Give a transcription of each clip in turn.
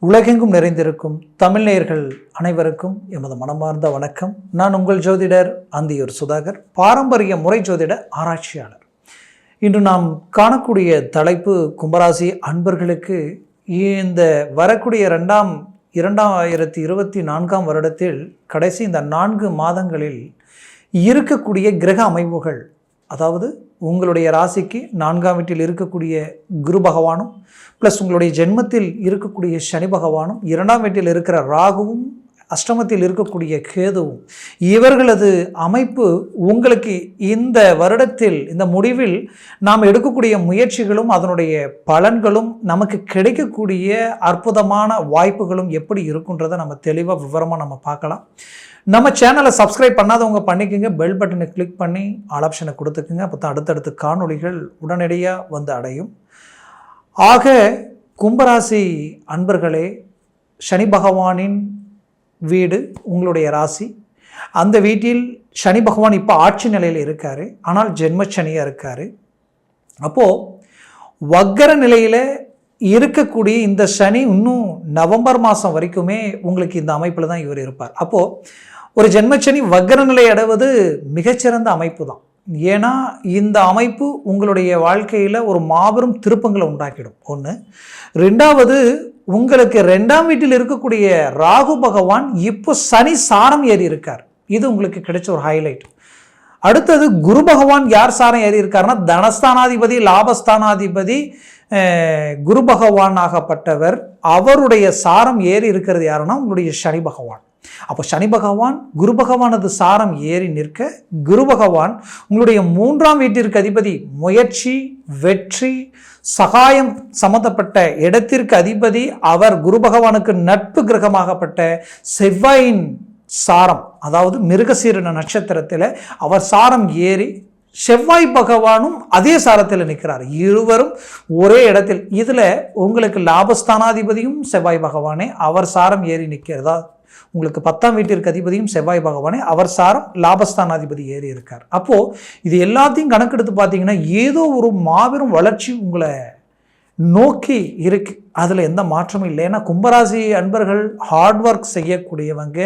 உலகெங்கும் நிறைந்திருக்கும் தமிழ் நேயர்கள் அனைவருக்கும் எமது மனமார்ந்த வணக்கம். நான் உங்கள் ஜோதிடர் அந்தியூர் சுதாகர், பாரம்பரிய முறை ஜோதிட ஆராய்ச்சியாளர். இன்று நாம் காணக்கூடிய தலைப்பு கும்பராசி அன்பர்களுக்கு இந்த வரக்கூடிய 2024 வருடத்தில் கடைசி இந்த 4 மாதங்களில் இருக்கக்கூடிய கிரக அமைப்புகள், அதாவது உங்களுடைய ராசிக்கு 4ஆம் வீட்டில் இருக்கக்கூடிய குரு பகவானும் ப்ளஸ் உங்களுடைய ஜென்மத்தில் இருக்கக்கூடிய சனி பகவானும் 2ஆம் வீட்டில் இருக்கிற ராகுவும் அஷ்டமத்தில் இருக்கக்கூடிய கேதுவும், இவர்களது அமைப்பு உங்களுக்கு இந்த வருடத்தில் இந்த முடிவில் நாம் எடுக்கக்கூடிய முயற்சிகளும் அதனுடைய பலன்களும் நமக்கு கிடைக்கக்கூடிய அற்புதமான வாய்ப்புகளும் எப்படி இருக்குன்றதை நம்ம தெளிவாக விவரமாக நம்ம பார்க்கலாம். நம்ம சேனலை சப்ஸ்கிரைப் பண்ணாதவங்க பண்ணிக்கோங்க, பெல் பட்டனை கிளிக் பண்ணி ஆல் ஆப்ஷனை கொடுத்துக்குங்க. அப்போ தான் அடுத்தடுத்து காணொளிகள் உடனடியாக வந்து அடையும். ஆக கும்பராசி அன்பர்களே, சனி பகவானின் வீடு உங்களுடைய ராசி. அந்த வீட்டில் சனி பகவான் இப்போ ஆட்சி நிலையில் இருக்கார், ஆனால் ஜென்மச்சனியாக இருக்கார். அப்போது வக்கர நிலையில் இருக்கக்கூடிய இந்த சனி இன்னும் நவம்பர் மாதம் வரைக்குமே உங்களுக்கு இந்த அமைப்பில் தான் இவர் இருப்பார். அப்போது ஒரு ஜென்மச்சனி வக்கர நிலை அடைவது மிகச்சிறந்த அமைப்பு தான். ஏன்னா இந்த அமைப்பு உங்களுடைய வாழ்க்கையில் ஒரு மாபெரும் திருப்பங்களை உண்டாக்கிடும். ஒன்று. ரெண்டாவது, உங்களுக்கு 2ஆம் வீட்டில் இருக்கக்கூடிய ராகு பகவான் இப்போ சனி சாரம் ஏறி இருக்கார். இது உங்களுக்கு கிடைச்ச ஒரு ஹைலைட். அடுத்தது, குரு பகவான் யார் சாரம் ஏறி இருக்காருன்னா தனஸ்தானாதிபதி லாபஸ்தானாதிபதி குரு பகவான் ஆகப்பட்டவர். அவருடைய சாரம் ஏறி இருக்கிறது யாருன்னா உங்களுடைய சனி பகவான். அப்போ சனி பகவான் குரு பகவானது சாரம் ஏறி நிற்க, குரு பகவான் உங்களுடைய 3ஆம் வீட்டிற்கு அதிபதி, முயற்சி, வெற்றி, சகாயம் சம்பந்தப்பட்ட இடத்திற்கு அதிபதி. அவர் குரு பகவானுக்கு நட்பு கிரகமாகப்பட்ட செவ்வாயின் சாரம், அதாவது மிருகசீரண நட்சத்திரத்தில் அவர் சாரம் ஏறி செவ்வாய் பகவானும் அதே சாரத்தில் நிற்கிறார். இருவரும் ஒரே இடத்தில். இதில் உங்களுக்கு லாபஸ்தானாதிபதியும் செவ்வாய் பகவானே, அவர் சாரம் ஏறி நிற்கிறதா. உங்களுக்கு 10ஆம் வீட்டிற்கு அதிபதியும் செவ்வாய் பகவானே, அவர் சாரம் லாபஸ்தானாதிபதி ஏறி இருக்கார். அப்போது இது எல்லாத்தையும் கணக்கெடுத்து பார்த்தீங்கன்னா ஏதோ ஒரு மாபெரும் வளர்ச்சி உங்களை நோக்கி இருக்கு. அதில் எந்த மாற்றமும் இல்லை. ஏன்னா கும்பராசி அன்பர்கள் ஹார்ட் ஒர்க் செய்யக்கூடியவங்க,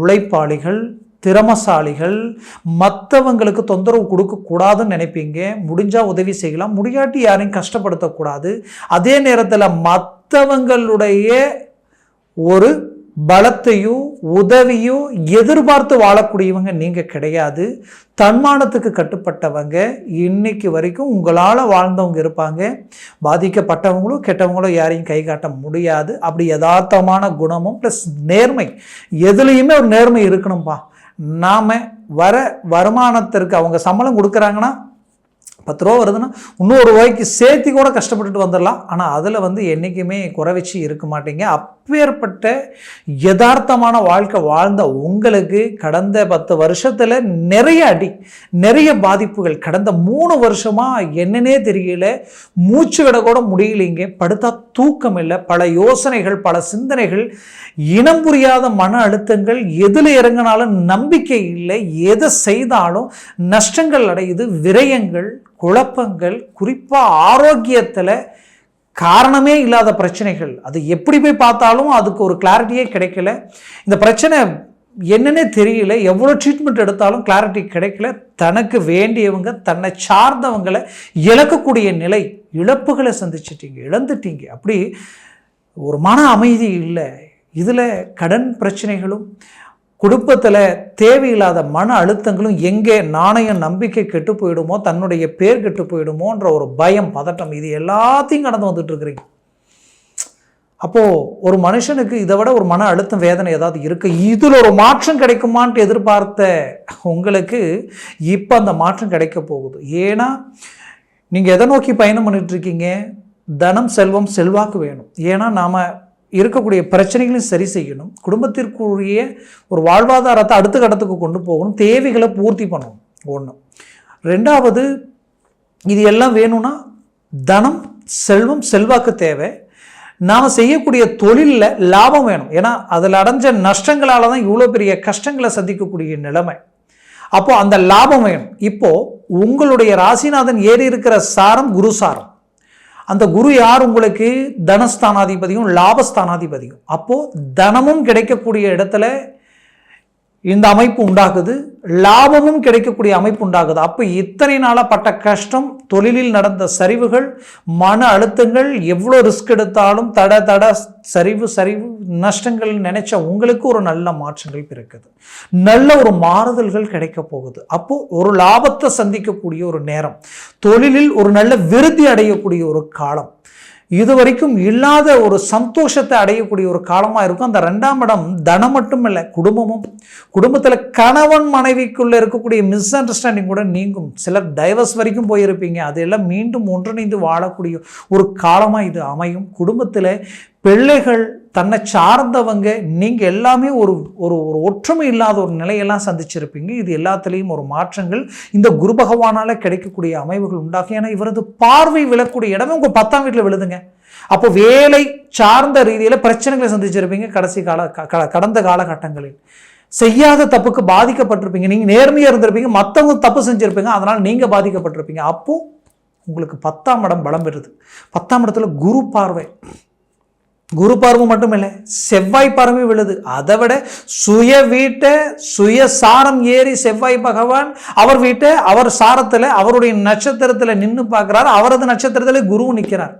உழைப்பாளிகள், திறமசாலிகள், மற்றவங்களுக்கு தொந்தரவு கொடுக்கக்கூடாதுன்னு நினைப்பீங்க. முடிஞ்சால் உதவி செய்யலாம், முடியாட்டி யாரையும் கஷ்டப்படுத்தக்கூடாது. அதே நேரத்தில் மற்றவங்களுடைய ஒரு பலத்தையோ உதவியோ எதிர்பார்த்து வாழக்கூடியவங்க நீங்கள் கிடையாது. தன்மானத்துக்கு கட்டுப்பட்டவங்க. இன்னைக்கு வரைக்கும் உங்களால் வாழ்ந்தவங்க இருப்பாங்க. பாதிக்கப்பட்டவங்களோ கெட்டவங்களோ யாரையும் கை காட்ட முடியாது. அப்படி யதார்த்தமான குணமும் ப்ளஸ் நேர்மை, எதுலேயுமே ஒரு நேர்மை இருக்கணும்ப்பா. நாம் வருமானத்திற்கு அவங்க சம்பளம் கொடுக்குறாங்கன்னா 10 ரூபா வருதுன்னா இன்னும் ₹1 சேர்த்து கூட கஷ்டப்பட்டுட்டு வந்துடலாம். ஆனால் அதில் என்றைக்குமே குறை வச்சு இருக்க மாட்டீங்க. அப்பேற்பட்ட யதார்த்தமான வாழ்க்கை வாழ்ந்த உங்களுக்கு கடந்த 10 வருஷத்தில் நிறைய அடி, நிறைய பாதிப்புகள். கடந்த 3 வருஷமாக என்னன்னே தெரியல, மூச்சு விட கூட முடியலைங்க. படுத்தா தூக்கம் இல்லை, பல யோசனைகள், பல சிந்தனைகள், இனம் புரியாத மன அழுத்தங்கள். எதில் இறங்கினாலும் நம்பிக்கை இல்லை, எதை செய்தாலும் நஷ்டங்கள் அடையுது, விரயங்கள், குழப்பங்கள், குறிப்பாக ஆரோக்கியத்தில் காரணமே இல்லாத பிரச்சனைகள். அது எப்படி போய் பார்த்தாலும் அதுக்கு ஒரு கிளாரிட்டியே கிடைக்கல. இந்த பிரச்சனை என்னன்னே தெரியல, எவ்வளோ ட்ரீட்மெண்ட் எடுத்தாலும் கிளாரிட்டி கிடைக்கல. தனக்கு வேண்டியவங்க, தன்னை சார்ந்தவங்களை இழக்கக்கூடிய நிலை, இழப்புகளை சந்திச்சிட்டீங்க, இழந்துட்டீங்க. அப்படி ஒரு மன அமைதி இல்லை. இதில் கடன் பிரச்சனைகளும், குடும்பத்தில் தேவையில்லாத மன அழுத்தங்களும், எங்கே நாணயம் நம்பிக்கை கெட்டு போயிடுமோ, தன்னுடைய பேர் கெட்டு போயிடுமோன்ற ஒரு பயம், பதட்டம், இது எல்லாத்தையும் கடந்து வந்துட்டு இருக்கிறீங்க. அப்போது ஒரு மனுஷனுக்கு இதை விட ஒரு மன அழுத்தம், வேதனை ஏதாவது இருக்கு. இதில் ஒரு மாற்றம் கிடைக்குமான்ட்டு எதிர்பார்த்த உங்களுக்கு இப்போ அந்த மாற்றம் கிடைக்க போகுது. ஏன்னா நீங்கள் எதை நோக்கி பயணம் பண்ணிட்டு இருக்கீங்க? தனம், செல்வம், செல்வாக்கு வேணும். ஏன்னா நாம் இருக்கக்கூடிய பிரச்சனைகளையும் சரி செய்யணும், குடும்பத்திற்குரிய ஒரு வாழ்வாதாரத்தை அடுத்த கட்டத்துக்கு கொண்டு போகணும், தேவைகளை பூர்த்தி பண்ணணும். ஒன்று. ரெண்டாவது, இது எல்லாம் வேணும்னா தனம், செல்வம், செல்வாக்கு தேவை. நாம் செய்யக்கூடிய தொழிலில் லாபம் வேணும். ஏன்னா அதில் அடைஞ்ச நஷ்டங்களால் தான் இவ்வளோ பெரிய கஷ்டங்களை சந்திக்கக்கூடிய நிலைமை. அப்போது அந்த லாபம் வேணும். இப்போது உங்களுடைய ராசிநாதன் ஏறி இருக்கிற சாரம் குரு சாரம். அந்த குரு யார்? உங்களுக்கு தனஸ்தானாதிபதியும் லாபஸ்தானாதிபதியும். அப்போது தனமும் கிடைக்கக்கூடிய இடத்துல இந்த அமைப்பு உண்டாகுது, லாபமும் கிடைக்கக்கூடிய அமைப்பு உண்டாகுது. அப்போ இத்தனை நாளாக பட்ட கஷ்டம், தொழிலில் நடந்த சரிவுகள், மன அழுத்தங்கள், எவ்வளோ ரிஸ்க் எடுத்தாலும் தட சரிவு நஷ்டங்கள் நினைச்ச உங்களுக்கு ஒரு நல்ல மாற்றங்கள் பிறக்குது, நல்ல ஒரு மாறுதல்கள் கிடைக்க போகுது. அப்போ ஒரு லாபத்தை சந்திக்கக்கூடிய ஒரு நேரம், தொழிலில் ஒரு நல்ல விருத்தி அடையக்கூடிய ஒரு காலம், இதுவரைக்கும் இல்லாத ஒரு சந்தோஷத்தை அடையக்கூடிய ஒரு காலமாக இருக்கும். அந்த 2ஆம் இடம் தனம் மட்டும் இல்லை, குடும்பமும், குடும்பத்தில் கணவன் மனைவிக்குள்ள இருக்கக்கூடிய மிஸ் அண்டர்ஸ்டாண்டிங் கூட நீங்கும். சிலர் டைவர்ஸ் வரைக்கும் போயிருப்பீங்க, அதெல்லாம் மீண்டும் ஒன்றிணைந்து வாழக்கூடிய ஒரு காலமாக இது அமையும். குடும்பத்தில் பிள்ளைகள், தன்னை சார்ந்தவங்க, நீங்கள் எல்லாமே ஒரு ஒரு ஒரு ஒற்றுமை இல்லாத ஒரு நிலையெல்லாம் சந்திச்சிருப்பீங்க. இது எல்லாத்துலேயும் ஒரு மாற்றங்கள் இந்த குரு பகவானால் கிடைக்கக்கூடிய அமைவுகள் உண்டாகும். ஏன்னா இவரது பார்வை விழக்கூடிய இடமே உங்கள் 10ஆம் வீட்டில் விழுதுங்க. அப்போ வேலை சார்ந்த ரீதியில் பிரச்சனைகளை சந்திச்சிருப்பீங்க. கடந்த காலகட்டங்களில் செய்யாத தப்புக்கு பாதிக்கப்பட்டிருப்பீங்க. நீங்கள் நேர்மையாக இருந்திருப்பீங்க, மற்றவங்க தப்பு செஞ்சுருப்பீங்க, அதனால் நீங்கள் பாதிக்கப்பட்டிருப்பீங்க. அப்போது உங்களுக்கு 10ஆம் இடம் பலம் பெறுது. 10ஆம் இடத்துல குரு பார்வை, குரு பார்வை மட்டும் இல்லை, செவ்வாய் பார்வை விழுது. அதை விட சுய வீட்டை சுயசாரம் ஏறி செவ்வாய் பகவான் அவர் வீட்டை அவர் சாரத்தில் அவருடைய நட்சத்திரத்தில் நின்று பார்க்குறாரு, அவரது நட்சத்திரத்தில் குரு நிற்கிறார்.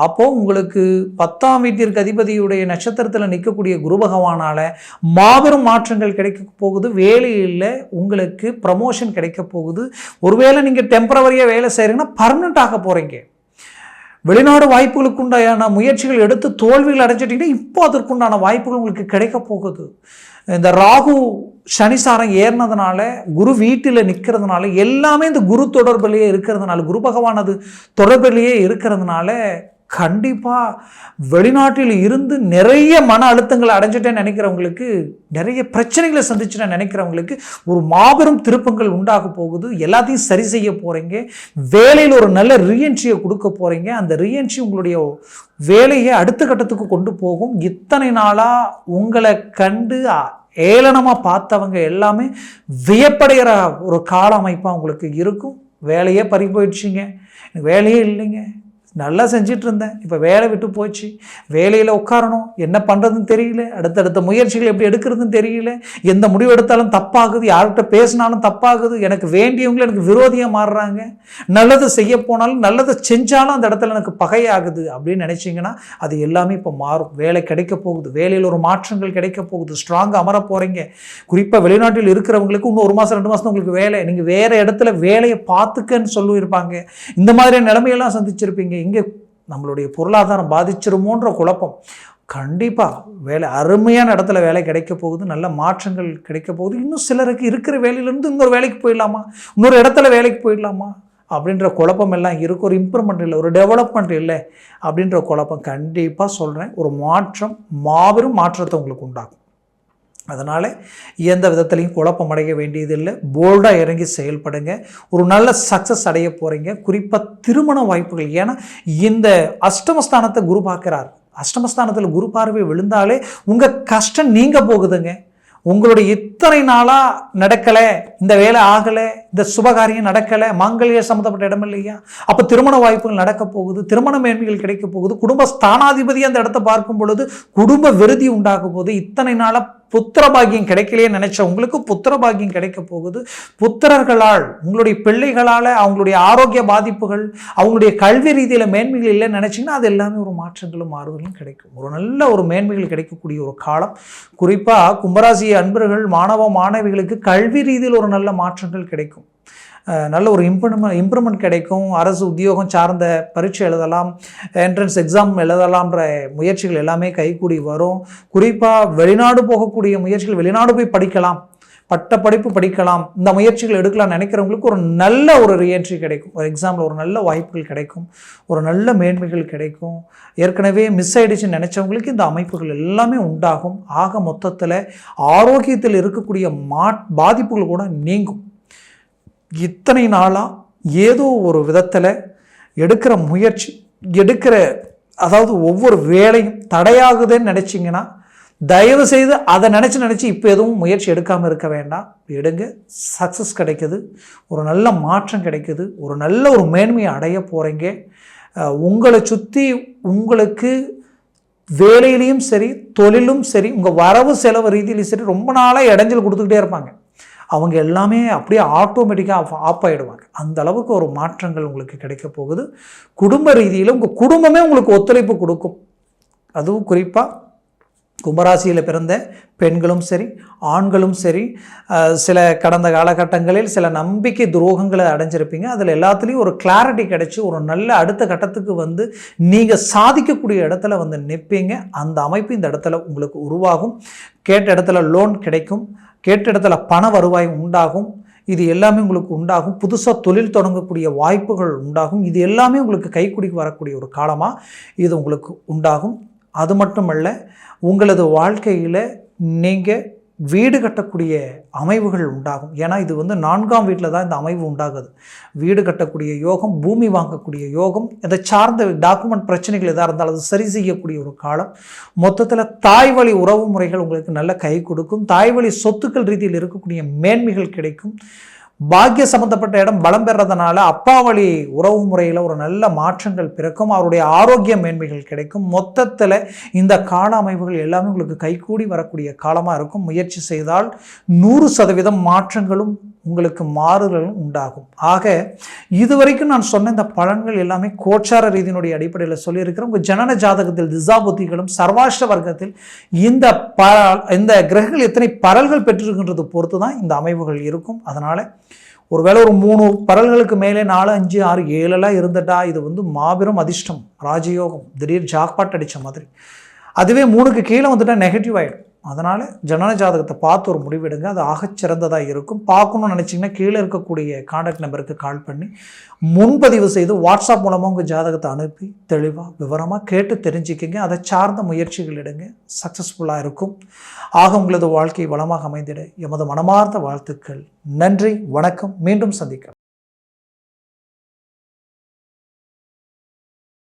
அப்போ உங்களுக்கு 10ஆம் வீட்டிற்கு அதிபதியுடைய நட்சத்திரத்தில் நிற்கக்கூடிய குரு பகவானால மாபெரும் மாற்றங்கள் கிடைக்க போகுது. வேலையில் உங்களுக்கு ப்ரமோஷன் கிடைக்க போகுது. ஒருவேளை நீங்கள் டெம்பரவரியாக வேலை செய்கிறீங்கன்னா பர்மனெண்ட் ஆக போகிறீங்க. வெளிநாடு வாய்ப்புகளுக்கு உண்டான முயற்சிகள் எடுத்து தோல்விகள் அடைஞ்சிட்டிங்கன்னா இப்போ அதற்குண்டான வாய்ப்புகள் உங்களுக்கு கிடைக்க போகுது. இந்த ராகு சனிசாரம் ஏறினதுனால, குரு வீட்டில் நிற்கிறதுனால, எல்லாமே இந்த குரு தொடர்பிலேயே இருக்கிறதுனால, குரு பகவான் அது தொடர்பிலேயே இருக்கிறதுனால கண்டிப்பாக வெளிநாட்டில் இருந்து நிறைய மன அழுத்தங்களை அடைஞ்சிட்டேன்னு நினைக்கிறவங்களுக்கு, நிறைய பிரச்சனைகளை சந்திச்சுட்டேன்னு நினைக்கிறவங்களுக்கு ஒரு மாபெரும் திருப்பங்கள் உண்டாக போகுது. எல்லாத்தையும் சரி செய்ய போகிறீங்க. வேலையில் ஒரு நல்ல ரீஎன்ட்ரியை கொடுக்க போகிறீங்க. அந்த ரீஎன்ட்ரி உங்களுடைய வேலையை அடுத்த கட்டத்துக்கு கொண்டு போகும். இத்தனை நாளாக உங்களை கண்டு ஏளனமாக பார்த்தவங்க எல்லாமே வியப்படைகிற ஒரு கால அமைப்பாக உங்களுக்கு இருக்கும். வேலையே பறி போயிடுச்சிங்க, வேலையே இல்லைங்க, நல்லா செஞ்சிட்டு இருந்தேன், இப்போ வேலை விட்டு போச்சு, வேலையில் உட்காரணும், என்ன பண்ணுறதுன்னு தெரியல, அடுத்தடுத்த முயற்சிகள் எப்படி எடுக்கிறதுன்னு தெரியல, எந்த முடிவு எடுத்தாலும் தப்பாகுது, யார்கிட்ட பேசினாலும் தப்பாகுது, எனக்கு வேண்டியவங்களும் எனக்கு விரோதியாக மாறுறாங்க, நல்லது செய்ய போனாலும் நல்லதை செஞ்சாலும் அந்த இடத்துல எனக்கு பகையாகுது அப்படின்னு நினச்சிங்கன்னா அது எல்லாமே இப்போ மாறும். வேலை கிடைக்க போகுது, வேலையில் ஒரு மாற்றங்கள் கிடைக்க போகுது, ஸ்ட்ராங்காக அமர போகிறீங்க. குறிப்பாக வெளிநாட்டில் இருக்கிறவங்களுக்கு இன்னும் 1 மாதம் 2 மாதம் உங்களுக்கு வேலை, நீங்கள் வேறு இடத்துல வேலையை பார்த்துக்கன்னு சொல்லியிருப்பாங்க. இந்த மாதிரியான நிலைமையெல்லாம் சந்திச்சிருப்பீங்க. இங்கே நம்மளுடைய பொருளாதாரம் பாதிச்சிருமோன்ற குழப்பம். கண்டிப்பாக வேலை, அருமையான இடத்துல வேலை கிடைக்க போகுது, நல்ல மாற்றங்கள் கிடைக்க போகுது. இன்னும் சிலருக்கு இருக்கிற வேலையிலேருந்து இன்னொரு வேலைக்கு போயிடலாமா, இன்னொரு இடத்துல வேலைக்கு போயிடலாமா அப்படின்ற குழப்பம் எல்லாம் இருக்குது. ஒரு இம்ப்ரூவ்மெண்ட் இல்லை, ஒரு டெவலப்மெண்ட் இல்லை அப்படின்ற குழப்பம். கண்டிப்பாக சொல்கிறேன், ஒரு மாற்றம், மாபெரும் மாற்றத்தை உங்களுக்கு உண்டாகும். அதனால் எந்த விதத்துலையும் குழப்பம் அடைய வேண்டியதில்லை. போல்டாக இறங்கி செயல்படுங்க. ஒரு நல்ல சக்ஸஸ் அடைய போகிறீங்க. குறிப்பாக திருமண வாய்ப்புகள், ஏன்னா இந்த அஷ்டமஸ்தானத்தை குரு பார்க்குறார். அஷ்டமஸ்தானத்தில் குரு பார்வை விழுந்தாலே உங்கள் கஷ்டம் நீங்க போகுதுங்க. உங்களுடைய இத்தனை நாளாக நடக்கலை, இந்த வேலை ஆகலை, இந்த சுபகாரியம் நடக்கலை, மாங்கல்ய சம்மந்தப்பட்ட இடம் இல்லையா, அப்போ திருமண வாய்ப்புகள் நடக்க போகுது, திருமண மேன்மைகள் கிடைக்க போகுது. குடும்ப ஸ்தானாதிபதி அந்த இடத்த பார்க்கும் பொழுது குடும்ப விருதி உண்டாகும் போது, இத்தனை நாளாக புத்திர பாக்கியம் கிடைக்கலையே நினைச்ச உங்களுக்கு புத்திர பாக்கியம் கிடைக்க போகுது. புத்திரர்களால், உங்களுடைய பிள்ளைகளால் அவங்களுடைய ஆரோக்கிய பாதிப்புகள், அவங்களுடைய கல்வி ரீதியில் மேன்மைகள் இல்லைன்னு நினைச்சிங்கன்னா அது எல்லாமே ஒரு மாற்றங்களும் மாறுதலும் கிடைக்கும். ஒரு நல்ல ஒரு மேன்மைகள் கிடைக்கக்கூடிய ஒரு காலம். குறிப்பாக கும்பராசி அன்பர்கள், மாணவ மாணவிகளுக்கு கல்வி ரீதியில் ஒரு நல்ல மாற்றங்கள் கிடைக்கும். நல்ல ஒரு இம்ப்ரூவ்மெண்ட் கிடைக்கும். அரசு உத்தியோகம் சார்ந்த பரீட்சை எழுதலாம், என்ட்ரன்ஸ் எக்ஸாம் எழுதலாம்ன்ற முயற்சிகள் எல்லாமே கைகூடி வரும். குறிப்பாக வெளிநாடு போகக்கூடிய முயற்சிகள், வெளிநாடு போய் படிக்கலாம், பட்ட படிப்பு படிக்கலாம், இந்த முயற்சிகள் எடுக்கலாம்னு நினைக்கிறவங்களுக்கு ஒரு நல்ல ஒரு ரீஎன்ட்ரி கிடைக்கும். ஒரு எக்ஸாமில் ஒரு நல்ல வாய்ப்புகள் கிடைக்கும், ஒரு நல்ல மேன்மைகள் கிடைக்கும். ஏற்கனவே மிஸ் ஆகிடுச்சுன்னு நினச்சவங்களுக்கு இந்த அமைப்புகள் எல்லாமே உண்டாகும். ஆக மொத்தத்தில் ஆரோக்கியத்தில் இருக்கக்கூடிய பாதிப்புகள் கூட நீங்கும். இத்தனை நாளாக ஏதோ ஒரு விதத்தில் எடுக்கிற முயற்சி, அதாவது ஒவ்வொரு வேலையும் தடையாகுதுன்னு நினச்சிங்கன்னா தயவு செய்து அதை நினச்சி இப்போ எதுவும் முயற்சி எடுக்காமல் இருக்க வேண்டாம். எடுங்க, சக்ஸஸ் கிடைக்குது, ஒரு நல்ல மாற்றம் கிடைக்குது, ஒரு நல்ல ஒரு மேன்மையை அடைய போகிறீங்க. உங்களை சுற்றி உங்களுக்கு வேலையிலையும் சரி தொழிலும் சரி உங்கள் வரவு செலவு ரீதியிலையும் சரி ரொம்ப நாளாக இடைஞ்சல் கொடுத்துக்கிட்டே இருப்பாங்க. அவங்க எல்லாமே அப்படியே ஆட்டோமேட்டிக்காக ஆஃப் ஆகிடுவாங்க. அந்த அளவுக்கு ஒரு மாற்றங்கள் உங்களுக்கு கிடைக்க போகுது. குடும்ப ரீதியில் உங்கள் குடும்பமே உங்களுக்கு ஒத்துழைப்பு கொடுக்கும். அதுவும் குறிப்பாக கும்பராசியில் பிறந்த பெண்களும் சரி ஆண்களும் சரி சில கடந்த காலகட்டங்களில் சில நம்பிக்கை துரோகங்களை அடைஞ்சிருப்பீங்க. அதில் எல்லாத்துலேயும் ஒரு கிளாரிட்டி கிடைச்சி ஒரு நல்ல அடுத்த கட்டத்துக்கு நீங்கள் சாதிக்கக்கூடிய இடத்துல நிற்பீங்க. அந்த அமைப்பு இந்த இடத்துல உங்களுக்கு உருவாகும். கேட்ட இடத்துல லோன் கிடைக்கும். கேட்ட இடத்துல பண வருவாய் உண்டாகும். இது எல்லாமே உங்களுக்கு உண்டாகும். புதுசாக தொழில் தொடங்கக்கூடிய வாய்ப்புகள் உண்டாகும். இது எல்லாமே உங்களுக்கு கைக்குடிக்கு வரக்கூடிய ஒரு காலமாக இது உங்களுக்கு உண்டாகும். அது மட்டுமல்ல, உங்களது வாழ்க்கையில் நீங்கள் வீடு கட்டக்கூடிய அமைவுகள் உண்டாகும். ஏன்னா இது 4ஆம் வீட்டில் தான் இந்த அமைவு உண்டாகுது. வீடு கட்டக்கூடிய யோகம், பூமி வாங்கக்கூடிய யோகம், இதை சார்ந்த டாக்குமெண்ட் பிரச்சனைகள் எதாக இருந்தாலும் அது சரி செய்யக்கூடிய ஒரு காலம். மொத்தத்தில் தாய் வழி உறவு முறைகள் உங்களுக்கு நல்ல கை கொடுக்கும். தாய் வழி சொத்துக்கள் ரீதியில் இருக்கக்கூடிய மேன்மைகள் கிடைக்கும். பாக்கிய சம்பந்தப்பட்ட இடம் பலம் பெறதுனால அப்பா வழி உறவு முறையில் ஒரு நல்ல மாற்றங்கள் பிறக்கும். அவருடைய ஆரோக்கிய மேன்மைகள் கிடைக்கும். மொத்தத்தில் இந்த கால அமைப்புகள் எல்லாமே உங்களுக்கு கைகூடி வரக்கூடிய காலமாக இருக்கும். முயற்சி செய்தால் 100% மாற்றங்களும் உங்களுக்கு மாறுதலும் உண்டாகும். ஆக இதுவரைக்கும் நான் சொன்ன இந்த பலன்கள் எல்லாமே கோச்சார ரீதியினுடைய அடிப்படையில் சொல்லியிருக்கிறேன். உங்கள் ஜனன ஜாதகத்தில் திசாபுத்திகளும் சர்வாஷ்ட வர்க்கத்தில் இந்த கிரகங்கள் எத்தனை பரல்கள் பெற்றிருக்கின்றது பொறுத்து தான் இந்த அமைவுகள் இருக்கும். அதனால் ஒருவேளை ஒரு 3 பரல்களுக்கு மேலே 4, 5, 6, 7 இருந்துட்டா இது மாபெரும் அதிர்ஷ்டம், ராஜயோகம், திடீர் ஜாக்பாட் அடித்த மாதிரி. அதுவே 3க்கு கீழே வந்துட்டால் நெகட்டிவ் ஆகிடும். அதனால் ஜனன ஜாதகத்தை பார்த்து ஒரு முடிவெடுங்க. அது ஆகச்சிறந்ததாக இருக்கும். பார்க்கணும்னு நினச்சிங்கன்னா கீழே இருக்கக்கூடிய கான்டாக்ட் நம்பருக்கு கால் பண்ணி முன்பதிவு செய்து வாட்ஸ்அப் மூலமாக உங்கள் ஜாதகத்தை அனுப்பி தெளிவாக விவரமாக கேட்டு தெரிஞ்சுக்கிங்க. அதை சார்ந்த முயற்சிகள் எடுங்க, சக்ஸஸ்ஃபுல்லாக இருக்கும். ஆக உங்களது வாழ்க்கை வளமாக அமைந்திட எமது மனமார்ந்த வாழ்த்துக்கள். நன்றி, வணக்கம். மீண்டும் சந்திக்கலாம்.